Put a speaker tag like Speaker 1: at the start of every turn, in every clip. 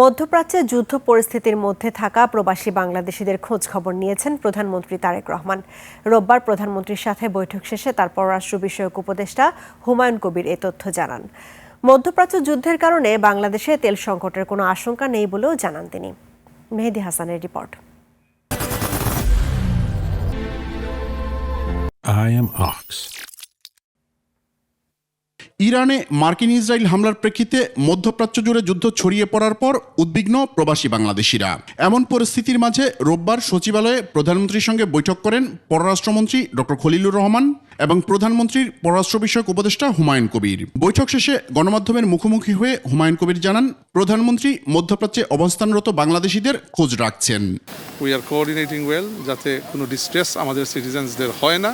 Speaker 1: মধ্যপ্রাচ্যে যুদ্ধ পরিস্থিতির মধ্যে থাকা প্রবাসী বাংলাদেশিদের খোঁজ খবর নিয়েছেন প্রধানমন্ত্রী তারেক রহমান। রোববার প্রধানমন্ত্রীর সাথে বৈঠক শেষে তার পররাষ্ট্র বিষয়ক উপদেষ্টা হুমায়ুন কবির এ তথ্য জানান। মধ্যপ্রাচ্য যুদ্ধের কারণে বাংলাদেশে তেল সংকটের কোনো আশঙ্কা নেই বলেও জানান তিনি। মেহেদী হাসানের রিপোর্ট।
Speaker 2: I am Ox.
Speaker 3: ইরানে মার্কিন ইসরায়েল হামলার প্রেক্ষিতে মধ্যপ্রাচ্য জুড়ে যুদ্ধ ছড়িয়ে পড়ার পর উদ্বিগ্ন প্রবাসী বাংলাদেশিরা। এমন পরিস্থিতির মাঝে রোববার সচিবালয়ে প্রধানমন্ত্রীর সঙ্গে বৈঠক করেন পররাষ্ট্রমন্ত্রী ডক্টর খলিলুর রহমান এবং প্রধানমন্ত্রীর পররাষ্ট্র বিষয়ক উপদেষ্টা হুমায়ুন কবির। বৈঠক শেষে গণমাধ্যমের মুখোমুখি হয়ে হুমায়ুন কবির জানান, প্রধানমন্ত্রী মধ্যপ্রাচ্যে অবস্থানরত বাংলাদেশিদের খোঁজ রাখছেন।
Speaker 4: উই আর কোঅর্ডিনেটিং ওয়েল, যাতে কোনো ডিস্ট্রেস আমাদের সিটিজেন্সদের হয় না,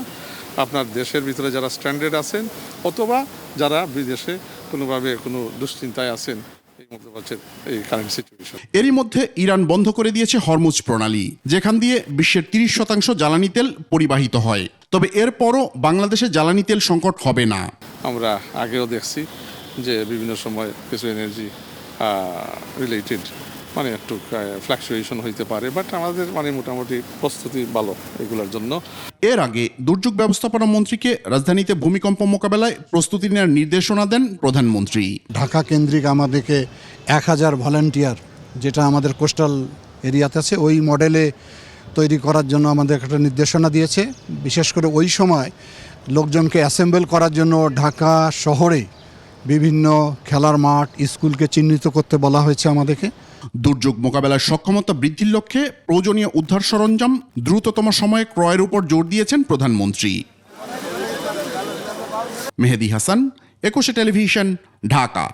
Speaker 4: আপনার দেশের ভিতরে যারা স্ট্যান্ডার্ড আছেন অথবা যারা বিদেশে কোনোভাবে কোনো দুশ্চিন্তায় আছেন এই মধ্যপ্রাচ্যের এই কারেন্ট সিচুয়েশন।
Speaker 3: এরই মধ্যে ইরান বন্ধ করে দিয়েছে হরমুজ প্রণালী, যেখান দিয়ে বিশ্বের 30% জ্বালানি তেল পরিবাহিত হয়। তবে এরপরও বাংলাদেশে জ্বালানি তেল সংকট হবে না।
Speaker 4: আমরা আগেও দেখছি যে বিভিন্ন সময় কিছু এনার্জি রিলেটেড একটু ফ্লাকচুয়েশন হইতে পারে, বাট আমাদের মোটামুটি প্রস্তুতি ভালো এগুলোর জন্য।
Speaker 3: এর আগে দুর্যোগ ব্যবস্থাপনা মন্ত্রীকে রাজধানীতে ভূমিকম্প মোকাবেলায় প্রস্তুতি নেওয়ার নির্দেশনা দেন প্রধানমন্ত্রী।
Speaker 5: ঢাকা কেন্দ্রিক আমাদেরকে 1000 ভলান্টিয়ার, যেটা আমাদের কোস্টাল এরিয়াতে আছে, ওই মডেলে তৈরি করার জন্য আমাদের একটা নির্দেশনা দিয়েছে। বিশেষ করে ওই সময় লোকজনকে অ্যাসেম্বল করার জন্য ঢাকা শহরে বিভিন্ন খেলার মাঠ, স্কুলকে চিহ্নিত করতে বলা হয়েছে আমাদেরকে।
Speaker 3: দুর্যোগ মোকাবেলার সক্ষমতা বৃদ্ধির লক্ষ্যে প্রয়োজনীয় উদ্ধার সরঞ্জাম দ্রুততম সময়ে ক্রয়ের উপর জোর দিয়েছেন প্রধানমন্ত্রী। মেহেদী হাসান, 21 টেলিভিশন, ঢাকা।